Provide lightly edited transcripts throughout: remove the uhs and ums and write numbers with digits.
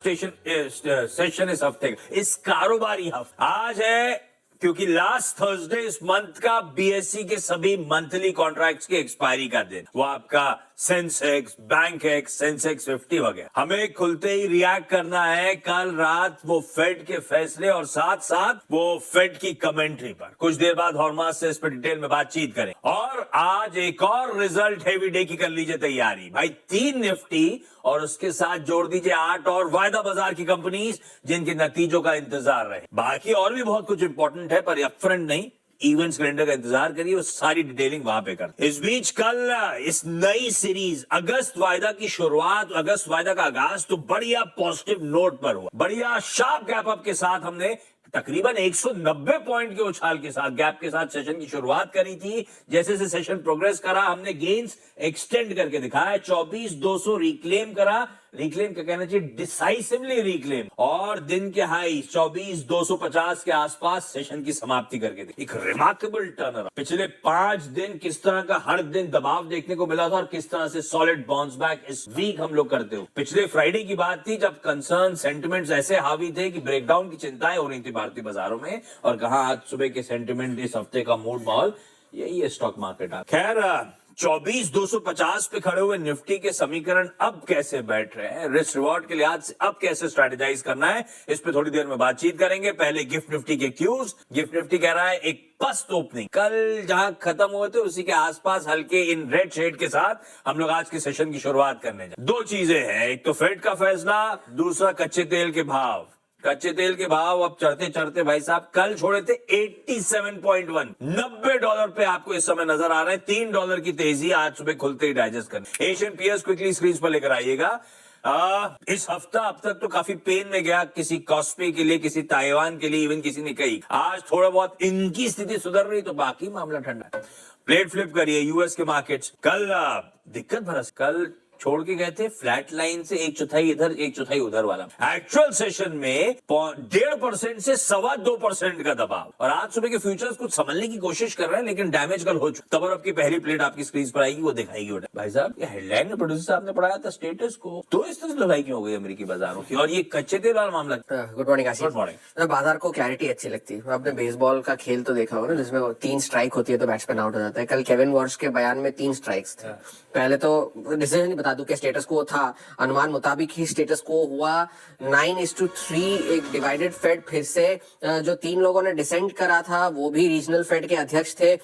Session इस हफ्ते का, इस कारोबारी हफ्ते आज है, क्योंकि लास्ट थर्सडे इस मंथ का बीएसई के सभी मंथली कॉन्ट्रैक्ट्स की एक्सपायरी का दिन। वो आपका सेंसेक्स, बैंक एक्स, सेंसेक्स 50 वगैरह हमें खुलते ही रिएक्ट करना है कल रात वो फेड के फैसले और साथ साथ वो फेड की कमेंट्री पर। कुछ देर बाद हॉर्मास से इस पर डिटेल में बातचीत करें। और आज एक और रिजल्ट हेवी डे की कर लीजिए तैयारी भाई। 3 निफ्टी और उसके साथ जोड़ दीजिए 8 और वायदा बाजार की कंपनीज जिनके नतीजों का इंतजार रहे। बाकी और भी बहुत कुछ इंपॉर्टेंट है पर अपफ्रंट नहीं, इवेंट्स कैलेंडर का इंतजार करिए, वो सारी डिटेलिंग वहां पे कर। इस बीच कल इस नई सीरीज अगस्त वायदा की शुरुआत, अगस्त वायदा का आगाज तो बढ़िया पॉजिटिव नोट पर हुआ। बढ़िया शार्प गैप अप के साथ हमने तकरीबन 190 पॉइंट के उछाल के साथ, गैप के साथ सेशन की शुरुआत करी थी। जैसे जैसे सेशन प्रोग्रेस करा हमने गेन्स एक्सटेंड करके दिखाया। 24,200 रिक्लेम करा, रिक्लेम क्या कहना चाहिए, डिसाइसिवली रिक्लेम। और दिन के हाई 24,250 के आसपास सेशन की समाप्ति करके दी। एक रिमार्केबल टर्नर। पिछले 5 दिन किस तरह का हर दिन दबाव देखने को मिला था और किस तरह से सॉलिड बाउंस बैक इस वीक हम लोग करते हो। पिछले फ्राइडे की बात थी जब कंसर्न सेंटिमेंट्स ऐसे हावी थे कि ब्रेकडाउन की चिंताएं हो रही थी भारतीय बाजारों में। और कहा आज सुबह के सेंटिमेंट, इस हफ्ते का मूड माहौल यही है स्टॉक मार्केट। खैर 24,250 पे खड़े हुए निफ्टी के समीकरण अब कैसे बैठ रहे हैं, रिस्क रिवॉर्ड के लिहाज से अब कैसे स्ट्रेटेजाइज करना है, इस पे थोड़ी देर में बातचीत करेंगे। पहले गिफ्ट निफ्टी के क्यूज। गिफ्ट निफ्टी कह रहा है एक पस्त ओपनिंग कल जहां खत्म हुए थे उसी के आसपास हल्के इन रेड शेड के साथ हम लोग आज के सेशन की शुरुआत करने जाए। 2 चीजें हैं, एक तो फेड का फैसला, दूसरा कच्चे तेल के भाव। कच्चे तेल के भाव अब चढ़ते चढ़ते भाई साहब कल छोड़े थे 87.1, $90 पे आपको इस समय नजर आ रहे हैं। $3 की तेजी आज सुबह खुलते ही डाइजेस्ट करने। एशियन पीएस क्विकली स्क्रीन पर लेकर आइएगा। इस हफ्ता अब तक तो काफी पेन में गया, किसी कॉस्पे के लिए, किसी ताइवान के लिए, इवन किसी ने कही। आज थोड़ा बहुत इनकी स्थिति सुधर रही तो बाकी मामला ठंडा है। प्लेट फ्लिप करिए यूएस के मार्केट्स। कल दिक्कत भरा, कल छोड़ के गए थे फ्लैट लाइन से 1/4 इधर 1/4 उधर वाला। एक्चुअल सेशन में 1.5% से 2.25% का दबाव। और आज सुबह के फ्यूचर्स कुछ समझने की कोशिश कर रहे हैं लेकिन डैमेज कल हो चुका। तब और आपकी पहली प्लेट आपकी स्क्रीन पर आएगी, वो दिखाएगी। भाई साहब ये हेडलाइन में प्रोड्यूसर साहब ने पढ़ाया था स्टेटस को, तो इस तरह से लड़ाई क्यों हो गई अमेरिकी बाजारों की। और ये कच्चे तेल वाला मामला। Good morning Ashish. Good morning. बाजार को क्लैरिटी अच्छी लगती है। आपने बेसबॉल का खेल तो देखा होगा ना, जिसमें 3 स्ट्राइक होती है तो बैट्समैन आउट हो जाता है। कल केविन वॉर्श के बयान में 3 स्ट्राइक्स थे। पहले तो डिसीजन बता दूं कि स्टेटस को था, अनुमान मुताबिक ही स्टेटस को हुआ 9:3। एक डिवाइडेड फेड फिर से जो 3 लोगों ने डिसेंट करा था वो भी रीजनल फेड के अध्यक्ष थे।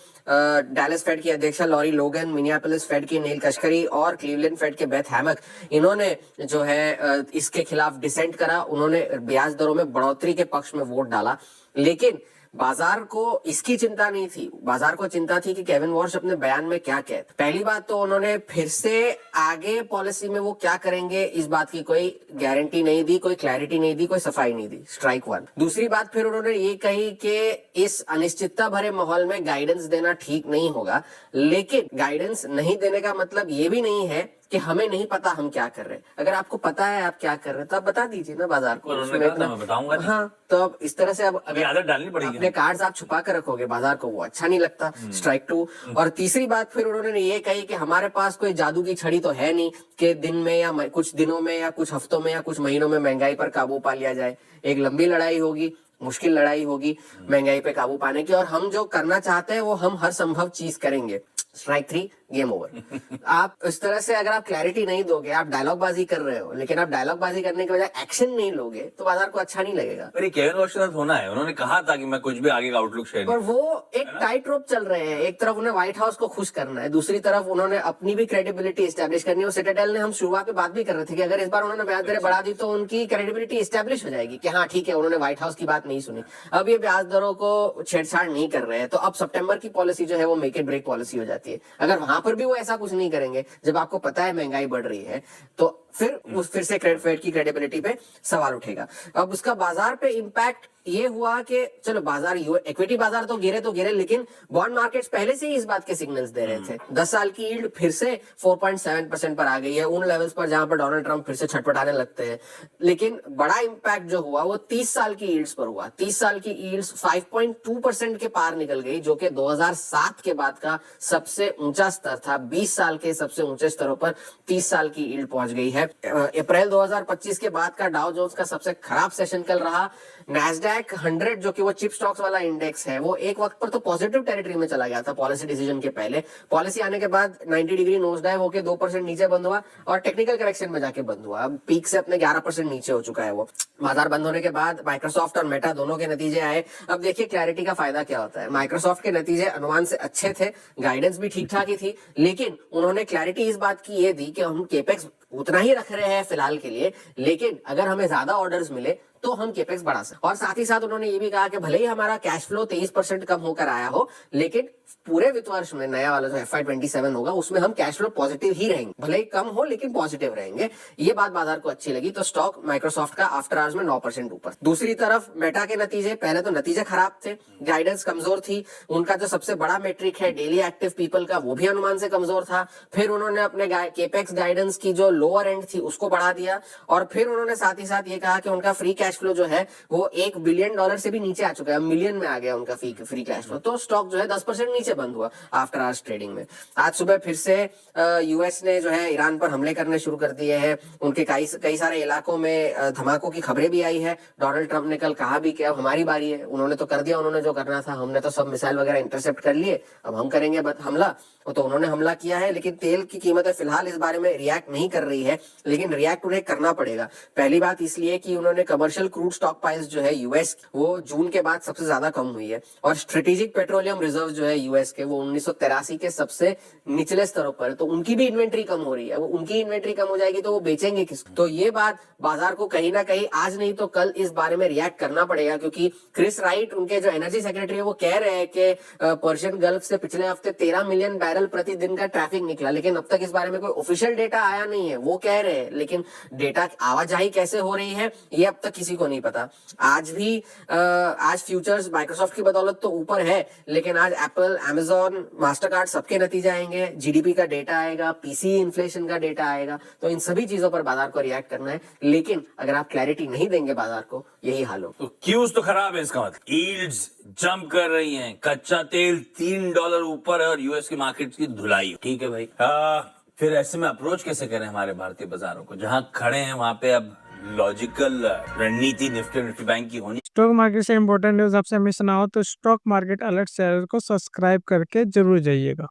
डैलस फेड की अध्यक्षा लॉरी लोगन, मिनियापोलिस फेड की नील कश्करी और क्लीवलैंड फेड के बेथ हैमक, इन्होंने जो है इसके खिलाफ डिसेंट करा। उन्होंने ब्याज दरों में बढ़ोतरी के पक्ष में वोट डाला। लेकिन बाजार को इसकी चिंता नहीं थी, बाजार को चिंता थी कि केविन वॉर्श अपने बयान में क्या कहते। पहली बात तो उन्होंने फिर से आगे पॉलिसी में वो क्या करेंगे इस बात की कोई गारंटी नहीं दी, कोई क्लैरिटी नहीं दी, कोई सफाई नहीं दी। स्ट्राइक 1। दूसरी बात फिर उन्होंने ये कही कि इस अनिश्चितता भरे माहौल में गाइडेंस देना ठीक नहीं होगा। लेकिन गाइडेंस नहीं देने का मतलब ये भी नहीं है कि हमें नहीं पता हम क्या कर रहे हैं। अगर आपको पता है आप क्या कर रहे हैं तो आप बता दीजिए ना बाजार को। मैं बताऊंगा। हाँ, तो अब इस तरह से अब अभी आदत डालनी पड़ेगी। अपने कार्ड्स आप छुपा कर रखोगे बाजार को, वो अच्छा नहीं लगता। स्ट्राइक 2। और तीसरी बात फिर उन्होंने ये कही कि हमारे पास कोई जादू की छड़ी तो है नहीं कि दिन में या कुछ दिनों में या कुछ हफ्तों में या कुछ महीनों में महंगाई पर काबू पा लिया जाए। एक लंबी लड़ाई होगी, मुश्किल लड़ाई होगी महंगाई पे काबू पाने की, और हम जो करना चाहते हैं वो हम हर संभव चीज करेंगे। Strike 3, game over. आप इस तरह से अगर आप क्लैरिटी नहीं दोगे, आप डायलॉग बाजी कर रहे हो लेकिन आप डायलॉग बाजी करने के बजाय एक्शन नहीं लोगे तो बाजार को अच्छा नहीं लगेगा। पर ये केविन वॉर्श के साथ होना है, उन्होंने कहा था कि मैं कुछ भी आगे का आउटलुक शेयर पर वो एक टाइट रोप चल रहे हैं। एक तरफ उन्हें व्हाइट हाउस को खुश करना है, दूसरी तरफ उन्होंने अपनी भी क्रेडिबिलिटी एस्टेब्लिश करनी है। सिटाडेल ने हम शुरुआत में बात भी कर रहे थे कि अगर इस बार उन्होंने ब्याज दरें बढ़ा दी तो उनकी क्रेडिबिलिटी एस्टेब्लिश हो जाएगी कि हाँ ठीक है उन्होंने व्हाइट हाउस की बात नहीं सुनी। अब ये ब्याज दरों को छेड़छाड़ नहीं कर रहे हैं तो अब सितंबर की पॉलिसी जो है वो मेक इट ब्रेक पॉलिसी हो जाती है। अगर वहां पर भी वो ऐसा कुछ नहीं करेंगे जब आपको पता है महंगाई बढ़ रही है तो फिर से क्रेडिट फेड की क्रेडिबिलिटी पे सवाल उठेगा। अब उसका बाजार पे इंपैक्ट ये हुआ कि चलो बाजार इक्विटी बाजार तो गिरे लेकिन बॉन्ड मार्केट्स पहले से ही इस बात के सिग्नल्स दे रहे थे। 10 साल की यील्ड फिर से 4.7% पर आ गई है, उन लेवल्स पर जहां पर डोनाल्ड ट्रंप फिर से छटपटाने लगते हैं। लेकिन बड़ा इंपैक्ट जो हुआ वो 30 साल की यील्ड्स पर हुआ। 30 साल की यील्ड्स 5.2% के पार निकल गई, जो कि 2007 के बाद का सबसे ऊंचा स्तर था। 20 साल के सबसे ऊंचे स्तरों पर 30 साल की यील्ड पहुंच गई है। अप्रैल 2025 के बाद का डाउ जोन्स का सबसे खराब सेशन कल रहा। नैस्डैक 100 जो कि वो चिप स्टॉक्स वाला इंडेक्स है, वो एक वक्त पर तो पॉजिटिव टेरिटरी में चला गया था पॉलिसी डिसीजन के पहले। पॉलिसी आने के बाद 90 डिग्री नोज डाइव होकर 2% नीचे बंद हुआ और टेक्निकल करेक्शन में जाके बंद हुआ। अब पीक से अपने 11% नीचे हो चुका है वो। बाजार बंद होने के बाद माइक्रोसॉफ्ट और मेटा दोनों के नतीजे आए। अब देखिए क्लैरिटी का फायदा क्या होता है। माइक्रोसॉफ्ट के नतीजे अनुमान से अच्छे थे, गाइडेंस भी ठीक ठाक ही थी, लेकिन उन्होंने क्लैरिटी इस बात की ये दी कि हम केपेक्स उतना ही रख रहे हैं फिलहाल के लिए, लेकिन अगर हमें ज्यादा ऑर्डर्स मिले तो हम केपेक्स बढ़ा सकते। और साथ ही साथ उन्होंने ये भी कहा कि भले ही हमारा कैश फ्लो 23% कम होकर आया हो, लेकिन पूरे वित्त वर्ष में नया वाला जो FY27 होगा उसमें हम कैश फ्लो पॉजिटिव ही रहेंगे, भले ही कम हो लेकिन पॉजिटिव रहेंगे। ये बात बाजार को अच्छी लगी, तो स्टॉक माइक्रोसॉफ्ट का आफ्टर आवर्स में 9% ऊपर। दूसरी तरफ मेटा के नतीजे, पहले तो नतीजे खराब थे, गाइडेंस कमजोर थी, उनका जो सबसे बड़ा मेट्रिक है डेली एक्टिव पीपल का, वो भी अनुमान से कमजोर था। फिर उन्होंने अपने केपेक्स गाइडेंस की जो लोअर एंड थी उसको बढ़ा दिया, और फिर उन्होंने साथ ही साथ ये कहा कि उनका फ्री कैश फ्लो जो है वो $1 बिलियन से भी नीचे आ चुका है, मिलियन में आ गया उनका फ्री कैश फ्लो। तो स्टॉक जो है 10% नीचे बंद हुआ आफ्टर आवर्स ट्रेडिंग में। आज सुबह फिर से यूएस ने जो है ईरान पर हमले करने शुरू कर दिए हैं। उनके कई सारे इलाकों में धमाकों की खबरें भी आई है। डोनाल्ड ट्रंप ने कल कहा भी कि अब हमारी बारी है, उन्होंने तो कर दिया उन्होंने जो करना था, हमने तो सब मिसाइल वगैरह इंटरसेप्ट कर लिए, अब हम करेंगे हमला। तो उन्होंने हमला किया है, लेकिन तेल की कीमतें फिलहाल इस बारे में रिएक्ट नहीं कर रही है, लेकिन रिएक्ट उन्हें करना पड़ेगा। पहली बात इसलिए कि उन्होंने कमर्शियल क्रूड स्टॉक पाइल्स जो है यूएस, वो जून के बाद सबसे ज्यादा कम हुई है, और स्ट्रेटेजिक पेट्रोलियम रिजर्व जो है यूएस के, वो 1983 के सबसे निचले स्तरों पर है। तो उनकी भी इन्वेंट्री कम हो रही है, वो उनकी इन्वेंट्री कम हो जाएगी तो वो बेचेंगे किसको? तो ये बात बाजार को कहीं ना कहीं आज नहीं तो कल इस बारे में रिएक्ट करना पड़ेगा, क्योंकि क्रिस राइट उनके जो एनर्जी सेक्रेटरी है वो कह रहे हैं कि पर्शियन गल्फ से पिछले हफ्ते 13 मिलियन बैरल प्रतिदिन का ट्रैफिक निकला, लेकिन अब तक इस बारे में कोई ऑफिशियल डेटा आया नहीं है, वो कह रहे हैं, लेकिन डेटा आवाजाही कैसे हो रही है ये अब तक किसी को नहीं पता। आज फ्यूचर्स माइक्रोसॉफ्ट की बदौलत तो ऊपर है, लेकिन आज एप्पल, अमेजॉन, मास्टरकार्ड सबके नतीजे आएंगे, जीडीपी का डेटा आएगा, पीसी इन्फ्लेशन का डेटा आएगा, तो इन सभी चीजों पर बाजार को रिएक्ट करना है। लेकिन अगर आप क्लैरिटी नहीं देंगे बाजार को, यही हाल हो। तो क्यूज तो खराब है, इसका मतलब यील्ड्स जंप कर रही हैं, कच्चा तेल $3 ऊपर है और यूएस की मार्केट की धुलाई। ठीक है भाई, फिर ऐसे में अप्रोच कैसे करें हमारे भारतीय बाजारों को? जहां खड़े हैं वहां पे अब लॉजिकल रणनीति निफ्टी बैंक की होनी। स्टॉक मार्केट से इंपॉर्टेंट न्यूज आपसे मिस ना हो तो स्टॉक मार्केट अलर्ट चैनल को सब्सक्राइब करके जरूर जाइएगा।